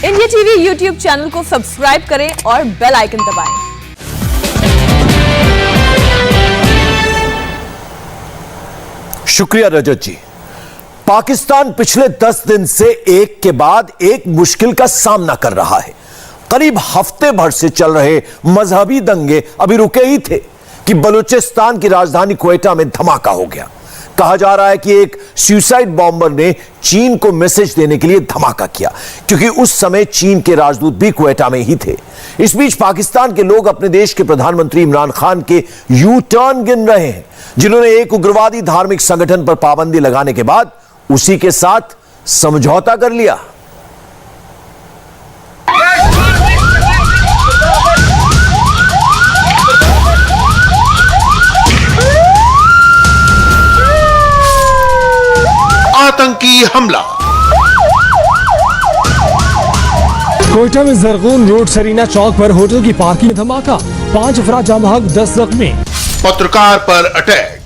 India TV YouTube channel को subscribe करें और बेल आइकन दबाएं। शुक्रिया रजत जी। पाकिस्तान पिछले 10 दिन से एक के बाद एक मुश्किल का सामना कर रहा है। करीब हफ्ते भर से चल रहे मजहबी दंगे अभी रुके ही थे कि बलूचिस्तान की राजधानी क्वेटा में धमाका हो गया। कहा जा रहा है कि एक सुसाइड बॉम्बर ने चीन को मैसेज देने के लिए धमाका किया, क्योंकि उस समय चीन के राजदूत भी क्वेटा में ही थे। इस बीच पाकिस्तान के लोग अपने देश के प्रधानमंत्री इमरान खान के यू टर्न गिन रहे हैं, जिन्होंने एक उग्रवादी धार्मिक संगठन पर पाबंदी लगाने के बाद उसी के साथ समझौता कर लिया। आतंकी हमला। कोयटा में जरगून रोड सरीना चौक पर होटल की पार्किंग में धमाका, 5 अफराद जाम हक, 10 जख्मी। पत्रकार पर अटैक।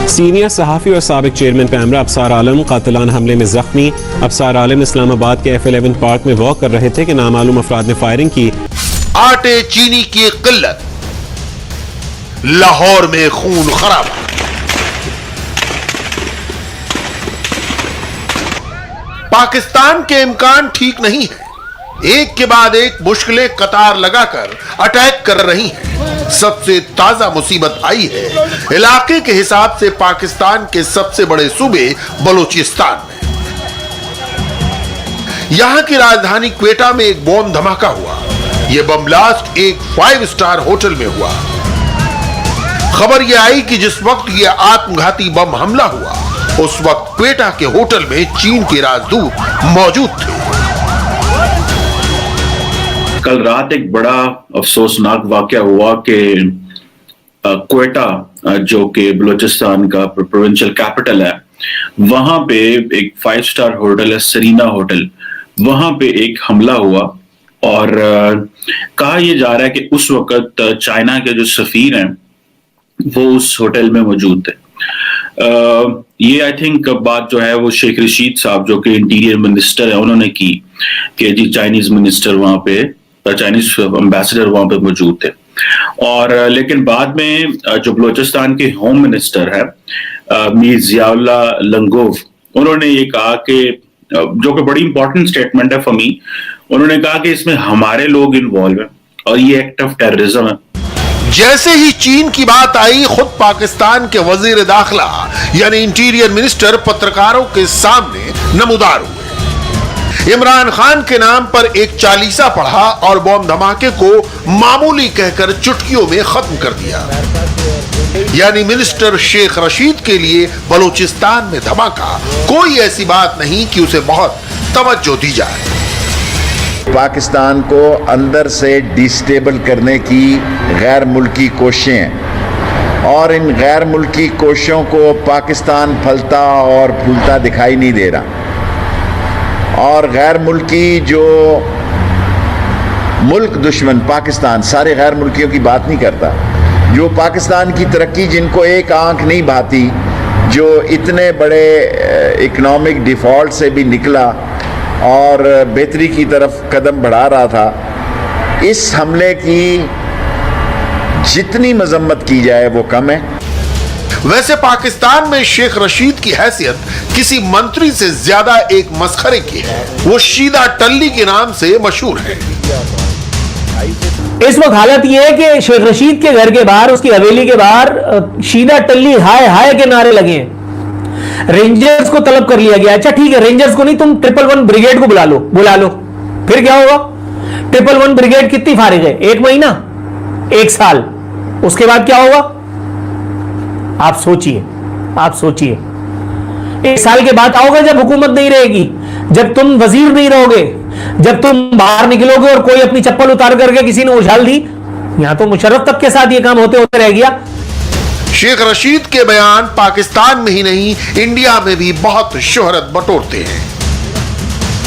सीनियर सहाफी और साबिक चेयरमैन पैमरा अफसार आलम कातिलान हमले में जख्मी। अफसार आलम इस्लामाबाद के F11 पार्क में वॉक कर रहे थे कि नामालूम अफराद ने फायरिंग की। आटे चीनी की किल्लत। लाहौर में खून खराबा। पाकिस्तान के इम्कान ठीक नहीं है। एक के बाद एक मुश्किलें कतार लगाकर अटैक कर रही हैं। सबसे ताजा मुसीबत आई है इलाके के हिसाब से पाकिस्तान के सबसे बड़े सूबे बलूचिस्तान में। यहां की राजधानी क्वेटा में एक बॉम्ब धमाका हुआ। यह बम ब्लास्ट एक 5 स्टार होटल में हुआ। खबर यह आई कि जिस वक्त यह आत्मघाती बम हमला हुआ उस वक्त क्वेटा के होटल में चीन के राजदूत मौजूद थे। कल रात एक बड़ा अफसोसनाक वाकया हुआ कि क्वेटा जो कि बलूचिस्तान का प्रोविंशियल कैपिटल है, वहां पे एक 5 स्टार होटल है, सरीना होटल, वहां पे एक हमला हुआ। और कहा यह जा रहा है कि उस वक्त चाइना के जो सफीर हैं वो उस होटल में मौजूद थे। ये आई थिंक बात जो है वो शेख रशीद साहब जो कि इंटीरियर मिनिस्टर है उन्होंने की कि जी चाइनीज मिनिस्टर वहां पे, चाइनीज एम्बेसडर वहां पे मौजूद थे। और लेकिन बाद में जो बलूचिस्तान के होम मिनिस्टर है मीर जियाउल्ला लंगोव, उन्होंने ये कहा कि जो कि बड़ी इंपॉर्टेंट स्टेटमेंट है फॉर मी, उन्होंने कहा कि इसमें हमारे लोग इन्वॉल्व हैं और ये एक्ट ऑफ टेररिज्म है। जैसे ही चीन की बात आई, खुद पाकिस्तान के वजीर दाखिला यानी इंटीरियर मिनिस्टर पत्रकारों के सामने नमूदार हुए। इमरान खान के नाम पर एक चालीसा पढ़ा और बॉम्ब धमाके को मामूली कहकर चुटकियों में खत्म कर दिया। यानी मिनिस्टर शेख रशीद के लिए बलूचिस्तान में धमाका कोई ऐसी बात नहीं कि उसे बहुत तवज्जो दी जाए। पाकिस्तान को अंदर से डिस्टेबल करने की गैर मुल्की कोशिशें हैं और इन गैर मुल्की कोशिशों को पाकिस्तान फलता और फूलता दिखाई नहीं दे रहा। और गैर मुल्की जो मुल्क दुश्मन पाकिस्तान, सारे गैर मुल्कियों की बात नहीं करता, जो पाकिस्तान की तरक्की जिनको एक आंख नहीं भाती, जो इतने बड़े इकोनॉमिक डिफॉल्ट से भी निकला और बेहतरी की तरफ कदम बढ़ा रहा था, इस हमले की जितनी मजम्मत की जाए वो कम है। वैसे पाकिस्तान में शेख रशीद की हैसियत किसी मंत्री से ज्यादा एक मस्खरे की है। वो शीदा टल्ली के नाम से मशहूर है। इस वक्त हालत यह है कि शेख रशीद के घर के बाहर, उसकी हवेली के बाहर शीदा टल्ली हाय हाय के नारे लगे हैं। रेंजर्स को तलब कर लिया गया। अच्छा ठीक है, रेंजर्स को नहीं, तुम 111 ब्रिगेड को बुला लो। फिर क्या होगा? 111 ब्रिगेड कितनी फारिग है? 1 महीना, 1 साल, उसके बाद क्या होगा? आप सोचिए 1 साल के बाद आओगे जब हुकूमत नहीं रहेगी, जब तुम वजीर नहीं रहोगे, जब तुम बाहर निकलोगे और कोई अपनी चप्पल उतार करके किसी ने उछाल दी। यहां तो मुशर्रफ तक के साथ यह काम होते होते रह गया। शेख रशीद के बयान पाकिस्तान में ही नहीं इंडिया में भी बहुत शोहरत बटोरते हैं।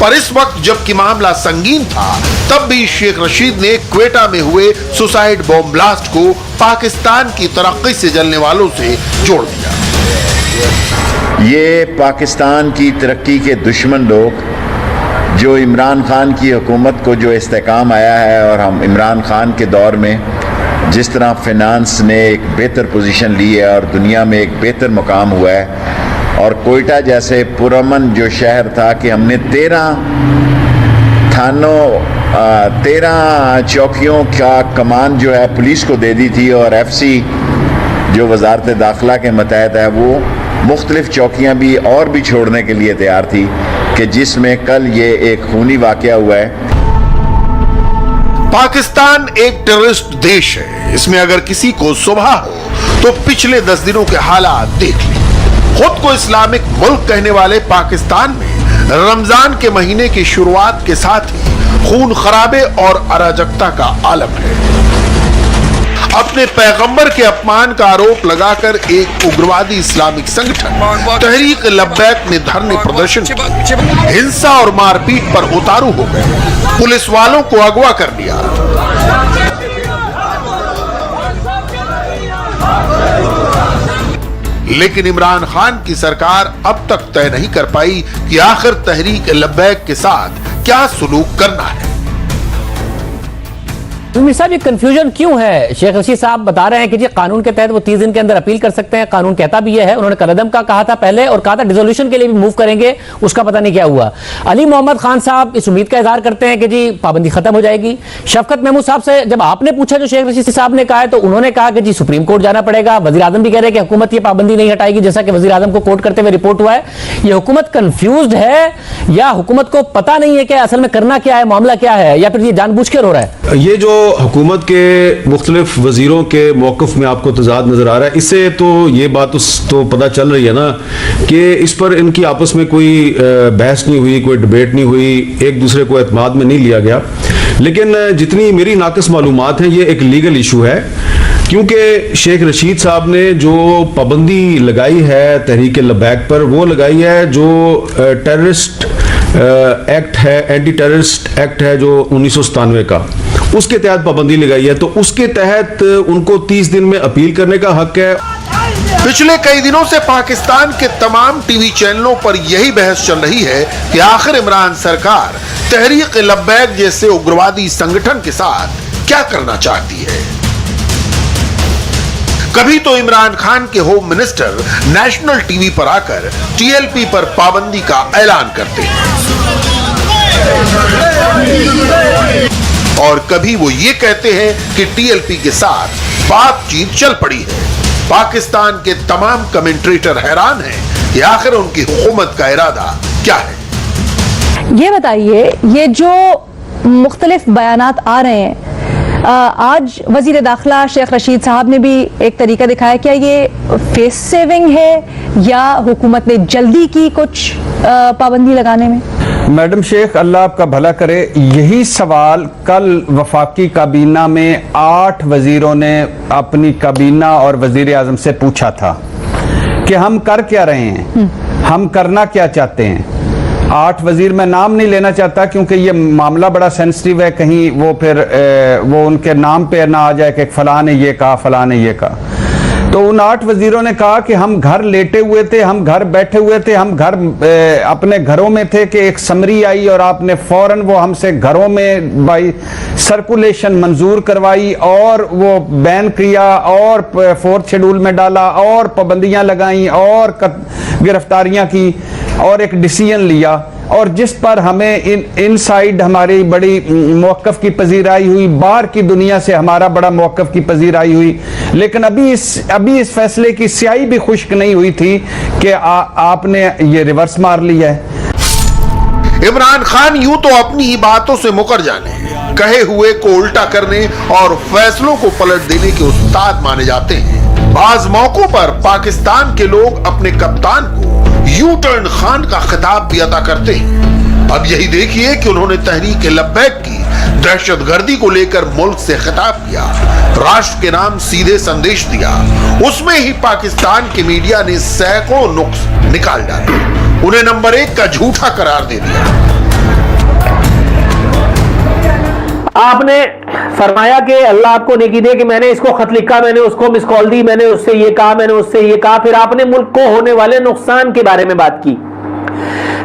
पर इस वक्त जबकि मामला संगीन था, तब भी शेख रशीद ने क्वेटा में हुए सुसाइड बॉम्ब ब्लास्ट को पाकिस्तान की तरक्की से जलने वालों से जोड़ दिया। ये पाकिस्तान की तरक्की के दुश्मन लोग जो इमरान खान की हुकूमत को जो इस्तेकाम आया है, और हम इमरान खान के दौर में जिस तरह फिनांस ने एक बेहतर पोजीशन ली है और दुनिया में एक बेहतर मुकाम हुआ है, और कोयटा जैसे पुरअमन जो शहर था कि हमने 13 थानों 13 चौकियों का कमान जो है पुलिस को दे दी थी, और FC जो वजारत दाखिला के मतहत है वो मुख्तलिफ चौकियाँ भी और भी छोड़ने के लिए तैयार थी, कि जिसमें कल ये एक खूनी वाक़या हुआ है। पाकिस्तान एक टेररिस्ट देश है। इसमें अगर किसी को सुबह हो तो पिछले 10 दिनों के हालात देख लें। खुद को इस्लामिक मुल्क कहने वाले पाकिस्तान में रमजान के महीने की शुरुआत के साथ ही खून खराबे और अराजकता का आलम है। अपने पैगंबर के अपमान का आरोप लगाकर एक उग्रवादी इस्लामिक संगठन तहरीक लब्बैक ने धरने प्रदर्शन किया, हिंसा और मारपीट पर उतारू हो गए, पुलिस वालों को अगवा कर लिया। लेकिन इमरान खान की सरकार अब तक तय नहीं कर पाई कि आखिर तहरीक लब्बैक के साथ क्या सुलूक करना है। मीर साहब, ये कंफ्यूजन क्यों है? शेख रशीद साहब बता रहे हैं कि जी कानून के तहत वो 30 दिन के अंदर अपील कर सकते हैं, कानून कहता भी ये है। उन्होंने कलअदम का कहा था पहले, और कहा था डिसोल्यूशन के लिए भी मूव करेंगे, उसका पता नहीं क्या हुआ। अली मोहम्मद खान साहब इस उम्मीद का इजहार करते हैं कि जी पाबंदी खत्म हो जाएगी। शफकत महमूद साहब से जब आपने पूछा जो शेख रशीद साहब ने कहा है, तो उन्होंने कहा कि जी सुप्रीम कोर्ट जाना पड़ेगा। वजीर आजम भी कह रहे हैं कि हुकूमत ये पाबंदी नहीं हटाएगी, जैसा कि वजीर आजम को कोर्ट करते हुए रिपोर्ट हुआ है। ये हुकूमत कंफ्यूज्ड है या हुकूमत को पता नहीं है कि असल में करना क्या है, मामला क्या है, या फिर ये जानबूझकर हो रहा है? ये जो हुकूमत के मुख्तलिफ वजीरों के मौक़िफ़ में आपको तजाद नजर आ रहा है, इससे तो ये बात तो पता चल रही है ना कि इस पर इनकी आपस में कोई बहस नहीं हुई, कोई डिबेट नहीं हुई, एक दूसरे को एतमाद में नहीं लिया गया। लेकिन जितनी मेरी नाक़िस मालूमात है, ये एक लीगल इशू है, क्योंकि शेख रशीद साहब ने जो पाबंदी लगाई है तहरीक लब्बैक पर, वो लगाई है जो टेररिस्ट एक्ट है, एंटी टेररिस्ट एक्ट है जो 1997 का, उसके तहत पाबंदी लगाई है। तो उसके तहत उनको 30 दिन में अपील करने का हक है। पिछले कई दिनों से पाकिस्तान के तमाम टीवी चैनलों पर यही बहस चल रही है कि आखिर इमरान सरकार तहरीक लब्बैक जैसे उग्रवादी संगठन के साथ क्या करना चाहती है। कभी तो इमरान खान के होम मिनिस्टर नेशनल टीवी पर आकर TLP पर पाबंदी का ऐलान करते हैं, और कभी वो ये कहते हैं कि TLP के साथ बातचीत चल पड़ी है। पाकिस्तान के तमाम कमेंट्रेटर हैरान हैं कि आखिर उनकी हुकूमत का इरादा क्या है। ये बताइए, ये जो मुख्तलिफ बयानात आ रहे हैं, आज वजीर दाखिला शेख रशीद साहब ने भी एक तरीका दिखाया, क्या ये फेस सेविंग है या हुकूमत ने जल्दी की कुछ पाबंदी लगाने में? मैडम शेख, अल्लाह आपका भला करे, यही सवाल कल वफाकी काबीना में 8 वजीरों ने अपनी काबीना और वजीर आजम से पूछा था कि हम कर क्या रहे हैं, हम करना क्या चाहते हैं। 8 वजीर, मैं नाम नहीं लेना चाहता क्योंकि ये मामला बड़ा सेंसिटिव है, कहीं वो फिर वो उनके नाम पे ना आ जाए कि फलां ने ये कहा, फलां ने ये कहा। तो उन 8 वजीरों ने कहा कि हम घर लेटे हुए थे, हम घर बैठे हुए थे, हम घर अपने घरों में थे कि एक समरी आई और आपने फौरन वो हमसे घरों में बाई सर्कुलेशन मंजूर करवाई और वो बैन किया और 4th शेड्यूल में डाला और पाबंदियां लगाई और गिरफ्तारियां की और एक डिसीजन लिया, और जिस पर हमें इनसाइड हमारी बड़ी मौक़िफ़ की पजीराई हुई, बाहर की दुनिया से हमारा बड़ा मौक़िफ़ की पजीराई हुई। लेकिन अभी इस फैसले की स्याही भी खुश्क नहीं हुई थी कि आपने ये रिवर्स मार लिया है। इमरान खान यूं तो अपनी ही बातों से मुकर जाने, कहे हुए को उल्टा करने और फैसलों को पलट देने के उस्ताद माने जाते हैं। बाज मौकों पर पाकिस्तान के लोग अपने कप्तान को यू टर्न खान का खिताब भी अता करते हैं। अब यही देखिए कि उन्होंने तहरीक लब्बैक की दहशतगर्दी को लेकर मुल्क से खिताब किया, राष्ट्र के नाम सीधे संदेश दिया, उसमें ही पाकिस्तान के मीडिया ने सैकड़ों नुक्स निकाल डाले, उन्हें नंबर 1 का झूठा करार दे दिया। आपने फरमाया कि अल्लाह आपको नेकी दे कि मैंने इसको खत लिखा, मैंने उसको मिस कॉल दी, मैंने उससे ये कहा, मैंने उससे ये कहा, फिर आपने मुल्क को होने वाले नुकसान के बारे में बात की।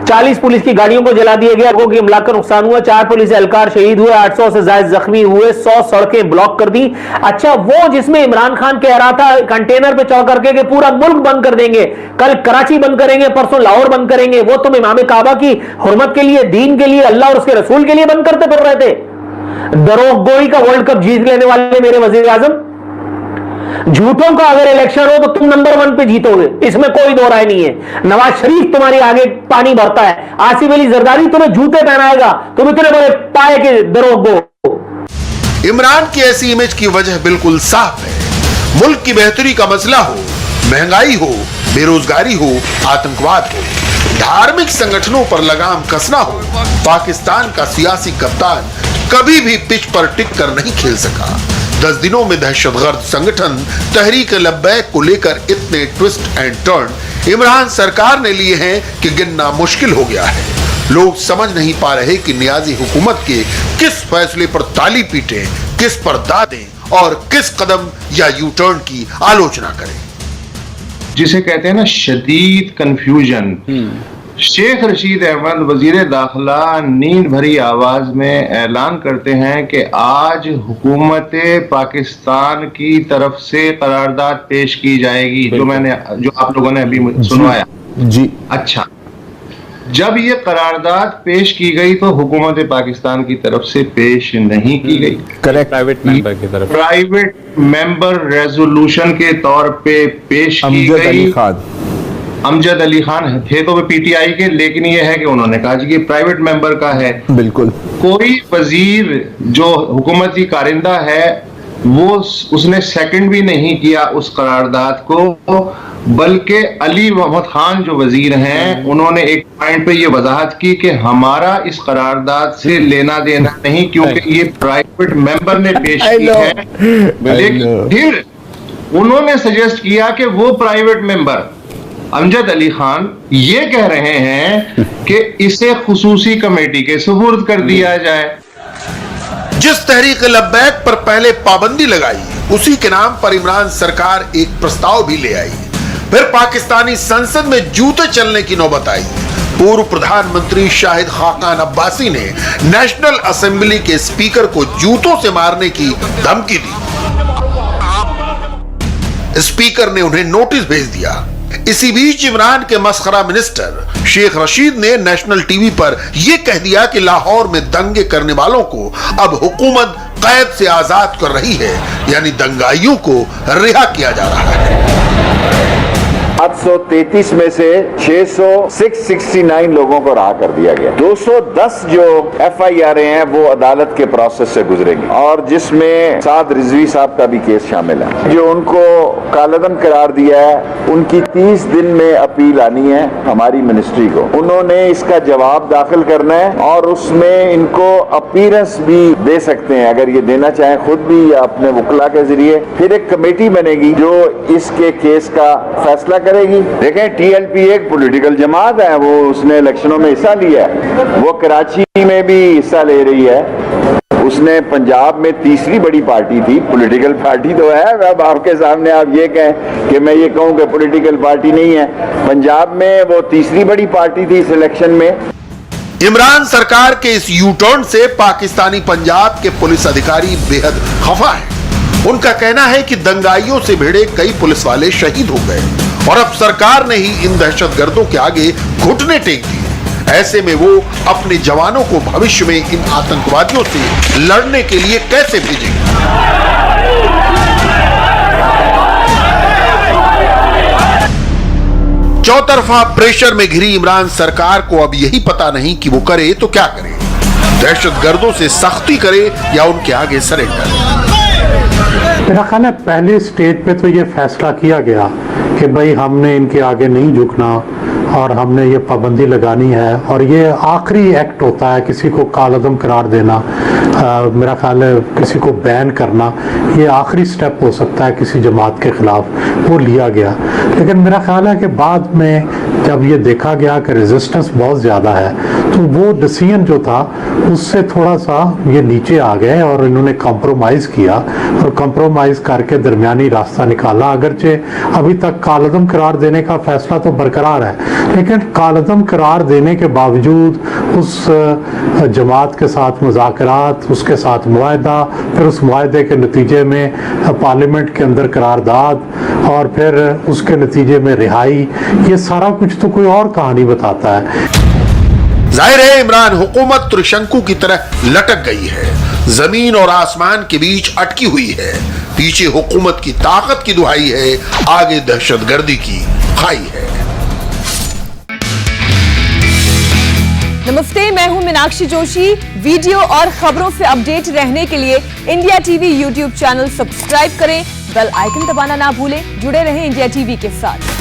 40 पुलिस की गाड़ियों को जला दिया गया, लोगों की हमला का नुकसान हुआ, 4 पुलिस एहलकार शहीद हुए, 800 से ज्यादा जख्मी हुए, 100 सड़कें ब्लॉक कर दी। अच्छा, वो जिसमें इमरान खान कह रहा था कंटेनर पे चौक करके कि पूरा मुल्क बंद कर देंगे, कल कराची बंद करेंगे, परसों लाहौर बंद करेंगे, वो तुम इमाम काबा की हुर्मत के लिए, दीन के लिए, अल्लाह और उसके रसूल के लिए बंद करते फिर रहे थे। दरोगोई का वर्ल्ड कप जीत लेने वाले मेरे वजीर आजम, झूठों का अगर इलेक्शन हो तो तुम नंबर 1 पे जीतोगे, इसमें कोई दो राय नहीं है। नवाज शरीफ तुम्हारे आगे पानी भरता है, आसिफ अली जरदारी तुम्हें जूते पहनाएगा, तुम इतने बड़े पाए के दरोगो। इमरान की ऐसी इमेज की वजह बिल्कुल साफ है। मुल्क की बेहतरी का मसला हो, महंगाई हो, बेरोजगारी हो, आतंकवाद हो, धार्मिक संगठनों पर लगाम कसना हो, पाकिस्तान का सियासी कप्तान कभी भी पिच पर टिक कर नहीं खेल सका। 10 दिनों में दहशतगर्द संगठन तहरीक लब्बैक को लेकर इतने ट्विस्ट एंड टर्न इमरान सरकार ने लिए हैं कि गिनना मुश्किल हो गया है। लोग समझ नहीं पा रहे कि नियाजी हुकूमत के किस फैसले पर ताली पीटें, किस पर दादें और किस कदम या यू टर्न की आलोचना करें। जिसे कहते हैं ना शदीद कंफ्यूजन। शेख रशीद अहमद वजीर दाखिला नींद भरी आवाज में ऐलान करते हैं कि आज हुकूमत पाकिस्तान की तरफ से करारदाद पेश की जाएगी, जो आप लोगों ने अभी सुनवाया जी। अच्छा, जब ये करारदाद पेश की गई तो हुकूमत पाकिस्तान की तरफ से पेश नहीं की गई, करेक्ट, प्राइवेट मेंबर की तरफ, प्राइवेट मेंबर रेजोल्यूशन के तौर पे पेश की गई। अमजद अली खान थे तो वे पीटीआई के, लेकिन ये है कि उन्होंने कहा कि प्राइवेट मेंबर का है। बिल्कुल, कोई वजीर जो हुकूमती कारिंदा है वो उसने सेकंड भी नहीं किया उस करारदाद को, बल्कि अली मोहम्मद खान जो वजीर हैं उन्होंने एक पॉइंट पे ये वजाहत की कि हमारा इस करारदाद से लेना देना नहीं, क्योंकि ये प्राइवेट मेंबर ने पेश की है। लेकिन फिर उन्होंने सजेस्ट किया कि वो प्राइवेट मेंबर अमजद अली खान ये कह रहे हैं कि इसे खुसूसी कमेटी के सुपुर्द कर दिया जाए। जिस तहरीक लब्बैक पर पहले पाबंदी लगाई, उसी के नाम पर इमरान सरकार एक प्रस्ताव भी ले आई। फिर पाकिस्तानी संसद में जूते चलने की नौबत आई। पूर्व प्रधानमंत्री शाहिद खाकान अब्बासी ने नेशनल असेंबली के स्पीकर को जूतों से मारने की धमकी दी। स्पीकर ने उन्हें नोटिस भेज दिया। इसी बीच इमरान के मस्खरा मिनिस्टर शेख रशीद ने नेशनल टीवी पर यह कह दिया कि लाहौर में दंगे करने वालों को अब हुकूमत कैद से आजाद कर रही है, यानी दंगाइयों को रिहा किया जा रहा है। 733 में से 669 लोगों को रहा कर दिया गया। 210 जो FIR हैं वो अदालत के प्रोसेस से गुजरेंगे, और जिसमें साद रिजवी साहब का भी केस शामिल है। जो उनको कालअदम करार दिया है उनकी 30 दिन में अपील आनी है हमारी मिनिस्ट्री को। उन्होंने इसका जवाब दाखिल करना है और उसमें इनको अपीयरेंस भी दे सकते हैं अगर ये देना चाहें खुद भी या अपने वकला के जरिए। फिर एक कमेटी बनेगी जो इसके केस का फैसला करेगी। देखें, TLP एक पॉलिटिकल जमात है, वो उसने इलेक्शनों में हिस्सा लिया है, वो कराची में भी हिस्सा ले रही है। उसने पंजाब में तीसरी बड़ी पार्टी थी, पॉलिटिकल पार्टी तो है। अब आपके सामने आप ये कहें कि मैं ये कहूं कि पॉलिटिकल पार्टी नहीं है, पंजाब में वो तीसरी बड़ी पार्टी थी इस इलेक्शन में। इमरान सरकार के इस यू टर्न से पाकिस्तानी पंजाब के पुलिस अधिकारी बेहद खफा हैं। उनका कहना है कि दंगाइयों से भिड़े कई पुलिस वाले शहीद हो गए और अब सरकार ने ही इन दहशतगर्दों के आगे घुटने टेक दिए। ऐसे में वो अपने जवानों को भविष्य में इन आतंकवादियों से लड़ने के लिए कैसे भेजेंगे? चौतरफा प्रेशर में घिरी इमरान सरकार को अब यही पता नहीं कि वो करे तो क्या करे। दहशतगर्दों से सख्ती करे या उनके आगे सरेंडर। मेरा ख्याल है पहले स्टेज पे तो ये फैसला किया गया कि भाई हमने इनके आगे नहीं झुकना और हमने ये पाबंदी लगानी है, और ये आखिरी एक्ट होता है किसी को कालअदम करार देना। मेरा ख्याल है किसी को बैन करना ये आखिरी स्टेप हो सकता है किसी जमात के खिलाफ, वो लिया गया। लेकिन मेरा ख्याल है कि बाद में जब ये देखा गया कि रेजिस्टेंस बहुत ज़्यादा है तो वो डिसीजन जो था उससे थोड़ा सा ये नीचे आ गए और इन्होंने कॉम्प्रोमाइज़ किया और कॉम्प्रोमाइज़ करके दरमियानी रास्ता निकाला। अगरचे अभी तक कालअदम करार देने का फैसला तो बरकरार है, लेकिन कालअदम करार देने के बावजूद उस जमात के साथ मुज़ाकरात, उसके साथ मुआहदा, फिर उस मुआहदे के नतीजे में पार्लियामेंट के अंदर करारदाद और फिर उसके नतीजे में रिहाई, ये सारा कुछ तो कोई और कहानी बताता है। जाहिर है इमरान हुकूमत त्रिशंकु की तरह लटक गई है, जमीन और आसमान के बीच अटकी हुई है। पीछे हुकूमत की ताकत की दुहाई है, आगे दहशतगर्दी की खाई है। नमस्ते, मैं हूं मीनाक्षी जोशी। वीडियो और खबरों से अपडेट रहने के लिए India TV YouTube channel subscribe करें, बेल आइकन दबाना ना भूलें। जुड़े रहें इंडिया टीवी के साथ।